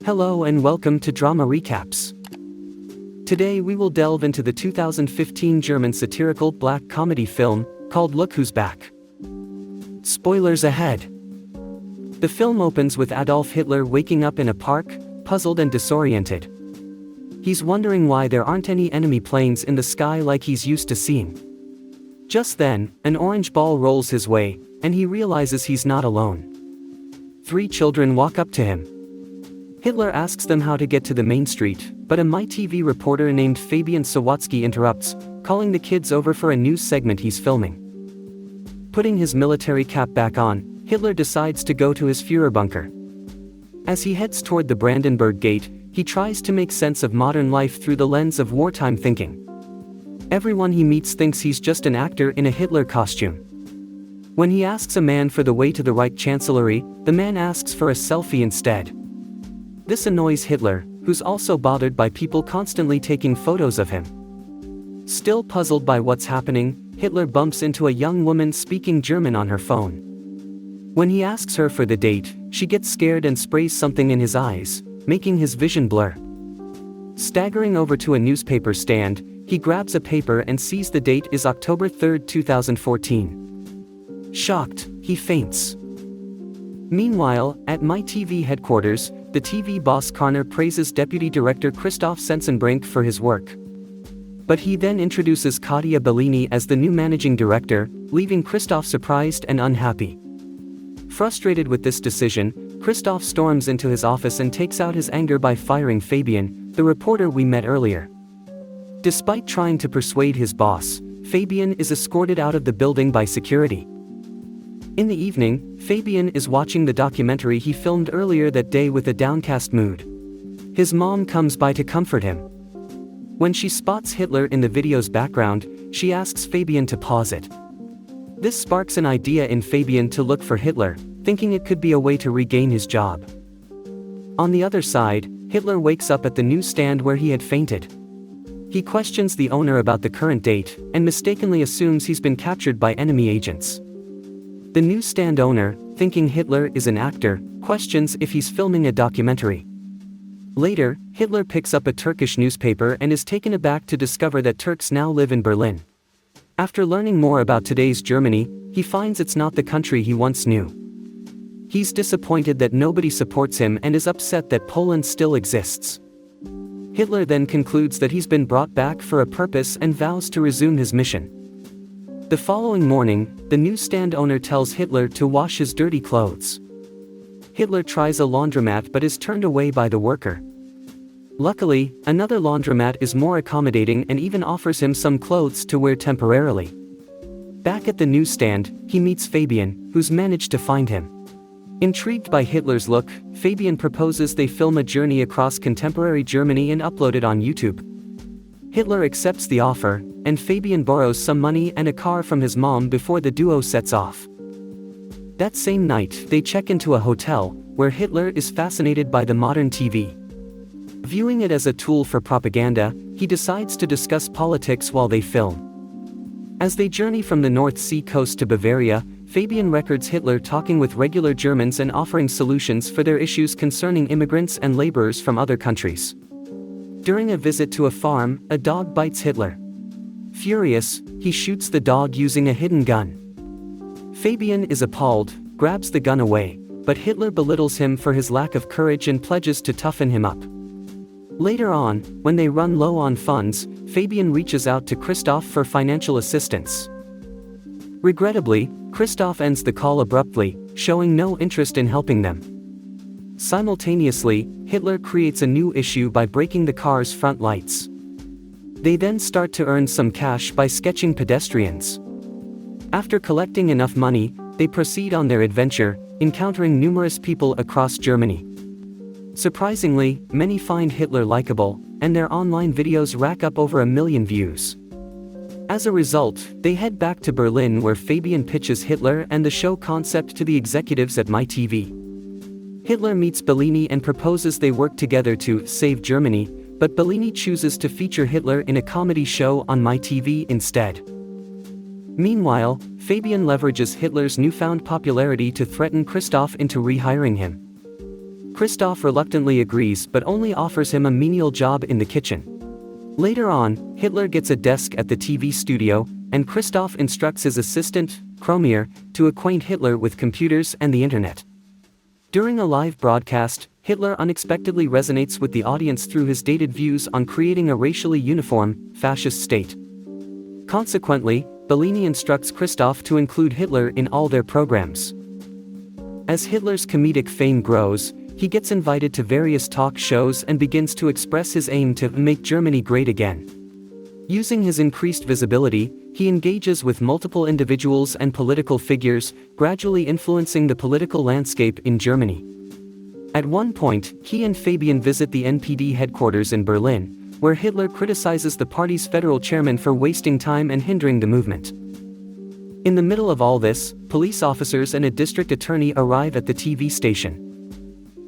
Hello and welcome to Drama Recaps. Today we will delve into the 2015 German satirical black comedy film called Look Who's Back. Spoilers ahead. The film opens with Adolf Hitler waking up in a park, puzzled and disoriented. He's wondering why there aren't any enemy planes in the sky like he's used to seeing. Just then, an orange ball rolls his way, and he realizes he's not alone. 3 children walk up to him. Hitler asks them how to get to the main street, but a MyTV reporter named Fabian Sawatzki interrupts, calling the kids over for a news segment he's filming. Putting his military cap back on, Hitler decides to go to his Führerbunker. As he heads toward the Brandenburg Gate, he tries to make sense of modern life through the lens of wartime thinking. Everyone he meets thinks he's just an actor in a Hitler costume. When he asks a man for the way to the Reich Chancellery, the man asks for a selfie instead. This annoys Hitler, who's also bothered by people constantly taking photos of him. Still puzzled by what's happening, Hitler bumps into a young woman speaking German on her phone. When he asks her for the date, she gets scared and sprays something in his eyes, making his vision blur. Staggering over to a newspaper stand, he grabs a paper and sees the date is October 3, 2014. Shocked, he faints. Meanwhile, at MyTV headquarters, the TV boss Karner praises Deputy Director Christoph Sensenbrink for his work. But he then introduces Claudia Bellini as the new managing director, leaving Christoph surprised and unhappy. Frustrated with this decision, Christoph storms into his office and takes out his anger by firing Fabian, the reporter we met earlier. Despite trying to persuade his boss, Fabian is escorted out of the building by security. In the evening, Fabian is watching the documentary he filmed earlier that day with a downcast mood. His mom comes by to comfort him. When she spots Hitler in the video's background, she asks Fabian to pause it. This sparks an idea in Fabian to look for Hitler, thinking it could be a way to regain his job. On the other side, Hitler wakes up at the newsstand where he had fainted. He questions the owner about the current date, and mistakenly assumes he's been captured by enemy agents. The newsstand owner, thinking Hitler is an actor, questions if he's filming a documentary. Later, Hitler picks up a Turkish newspaper and is taken aback to discover that Turks now live in Berlin. After learning more about today's Germany, he finds it's not the country he once knew. He's disappointed that nobody supports him and is upset that Poland still exists. Hitler then concludes that he's been brought back for a purpose and vows to resume his mission. The following morning, the newsstand owner tells Hitler to wash his dirty clothes. Hitler tries a laundromat but is turned away by the worker. Luckily, another laundromat is more accommodating and even offers him some clothes to wear temporarily. Back at the newsstand, he meets Fabian, who's managed to find him. Intrigued by Hitler's look, Fabian proposes they film a journey across contemporary Germany and upload it on YouTube. Hitler accepts the offer, and Fabian borrows some money and a car from his mom before the duo sets off. That same night, they check into a hotel, where Hitler is fascinated by the modern TV. Viewing it as a tool for propaganda, he decides to discuss politics while they film. As they journey from the North Sea coast to Bavaria, Fabian records Hitler talking with regular Germans and offering solutions for their issues concerning immigrants and laborers from other countries. During a visit to a farm, a dog bites Hitler. Furious, he shoots the dog using a hidden gun. Fabian is appalled, grabs the gun away, but Hitler belittles him for his lack of courage and pledges to toughen him up. Later on, when they run low on funds, Fabian reaches out to Christoph for financial assistance. Regrettably, Christoph ends the call abruptly, showing no interest in helping them. Simultaneously, Hitler creates a new issue by breaking the car's front lights. They then start to earn some cash by sketching pedestrians. After collecting enough money, they proceed on their adventure, encountering numerous people across Germany. Surprisingly, many find Hitler likable, and their online videos rack up over 1 million views. As a result, they head back to Berlin where Fabian pitches Hitler and the show concept to the executives at MyTV. Hitler meets Bellini and proposes they work together to save Germany, but Bellini chooses to feature Hitler in a comedy show on MyTV instead. Meanwhile, Fabian leverages Hitler's newfound popularity to threaten Christoph into rehiring him. Christoph reluctantly agrees but only offers him a menial job in the kitchen. Later on, Hitler gets a desk at the TV studio, and Christoph instructs his assistant, Kromier, to acquaint Hitler with computers and the internet. During a live broadcast, Hitler unexpectedly resonates with the audience through his dated views on creating a racially uniform, fascist state. Consequently, Bellini instructs Christoph to include Hitler in all their programs. As Hitler's comedic fame grows, he gets invited to various talk shows and begins to express his aim to make Germany great again. Using his increased visibility, he engages with multiple individuals and political figures, gradually influencing the political landscape in Germany. At one point, he and Fabian visit the NPD headquarters in Berlin, where Hitler criticizes the party's federal chairman for wasting time and hindering the movement. In the middle of all this, police officers and a district attorney arrive at the TV station.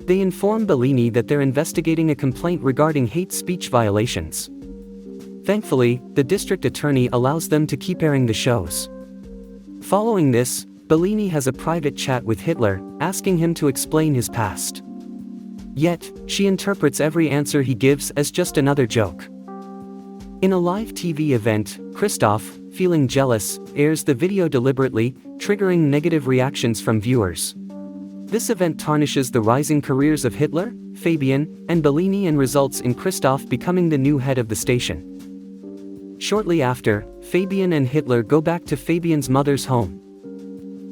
They inform Bellini that they're investigating a complaint regarding hate speech violations. Thankfully, the district attorney allows them to keep airing the shows. Following this, Bellini has a private chat with Hitler, asking him to explain his past. Yet, she interprets every answer he gives as just another joke. In a live TV event, Christoph, feeling jealous, airs the video deliberately, triggering negative reactions from viewers. This event tarnishes the rising careers of Hitler, Fabian, and Bellini and results in Christoph becoming the new head of the station. Shortly after, Fabian and Hitler go back to Fabian's mother's home.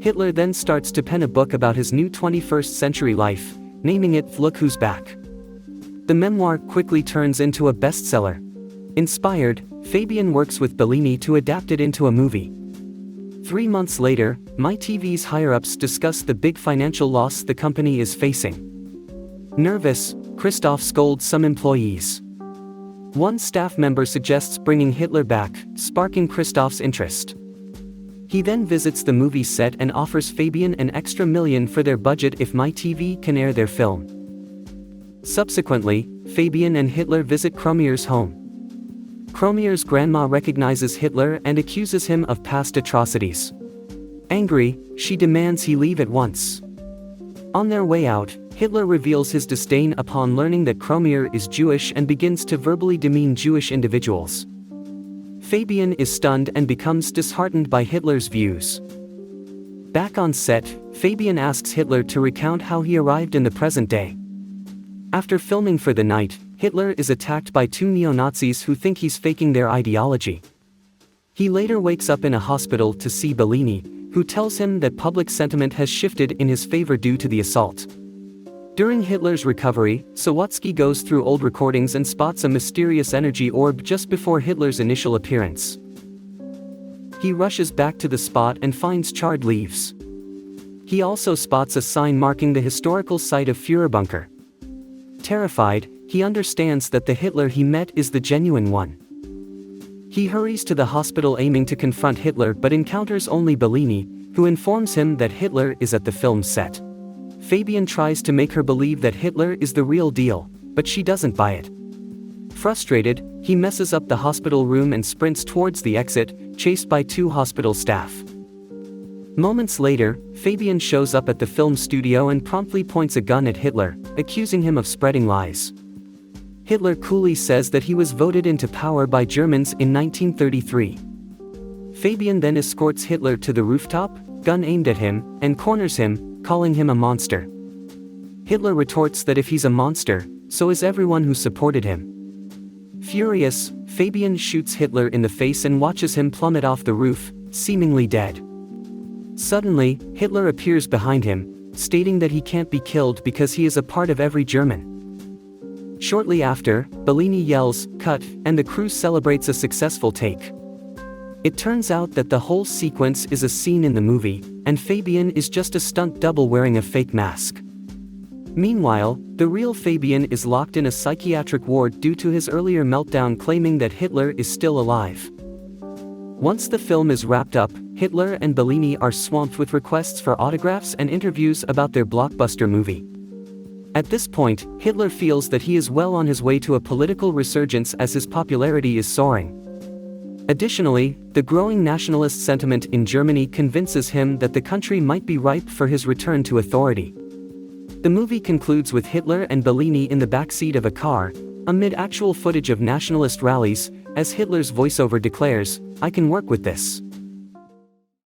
Hitler then starts to pen a book about his new 21st century life, naming it Look Who's Back. The memoir quickly turns into a bestseller. Inspired, Fabian works with Bellini to adapt it into a movie. 3 months later, MyTV's higher-ups discuss the big financial loss the company is facing. Nervous, Christoph scolds some employees. One staff member suggests bringing Hitler back, sparking Christoph's interest. He then visits the movie set and offers Fabian an extra $1 million for their budget if MyTV can air their film. Subsequently, Fabian and Hitler visit Kromier's home. Kromier's grandma recognizes Hitler and accuses him of past atrocities. Angry, she demands he leave at once. On their way out, Hitler reveals his disdain upon learning that Kromier is Jewish and begins to verbally demean Jewish individuals. Fabian is stunned and becomes disheartened by Hitler's views. Back on set, Fabian asks Hitler to recount how he arrived in the present day. After filming for the night, Hitler is attacked by 2 neo-Nazis who think he's faking their ideology. He later wakes up in a hospital to see Bellini, who tells him that public sentiment has shifted in his favor due to the assault. During Hitler's recovery, Sawatsky goes through old recordings and spots a mysterious energy orb just before Hitler's initial appearance. He rushes back to the spot and finds charred leaves. He also spots a sign marking the historical site of Führerbunker. Terrified, he understands that the Hitler he met is the genuine one. He hurries to the hospital aiming to confront Hitler but encounters only Bellini, who informs him that Hitler is at the film set. Fabian tries to make her believe that Hitler is the real deal, but she doesn't buy it. Frustrated, he messes up the hospital room and sprints towards the exit, chased by 2 hospital staff. Moments later, Fabian shows up at the film studio and promptly points a gun at Hitler, accusing him of spreading lies. Hitler coolly says that he was voted into power by Germans in 1933. Fabian then escorts Hitler to the rooftop, gun aimed at him, and corners him, calling him a monster. Hitler retorts that if he's a monster, so is everyone who supported him. Furious, Fabian shoots Hitler in the face and watches him plummet off the roof, seemingly dead. Suddenly, Hitler appears behind him, stating that he can't be killed because he is a part of every German. Shortly after, Bellini yells, "Cut," and the crew celebrates a successful take. It turns out that the whole sequence is a scene in the movie, and Fabian is just a stunt double wearing a fake mask. Meanwhile, the real Fabian is locked in a psychiatric ward due to his earlier meltdown claiming that Hitler is still alive. Once the film is wrapped up, Hitler and Bellini are swamped with requests for autographs and interviews about their blockbuster movie. At this point, Hitler feels that he is well on his way to a political resurgence as his popularity is soaring. Additionally, the growing nationalist sentiment in Germany convinces him that the country might be ripe for his return to authority. The movie concludes with Hitler and Bellini in the backseat of a car, amid actual footage of nationalist rallies, as Hitler's voiceover declares, "I can work with this."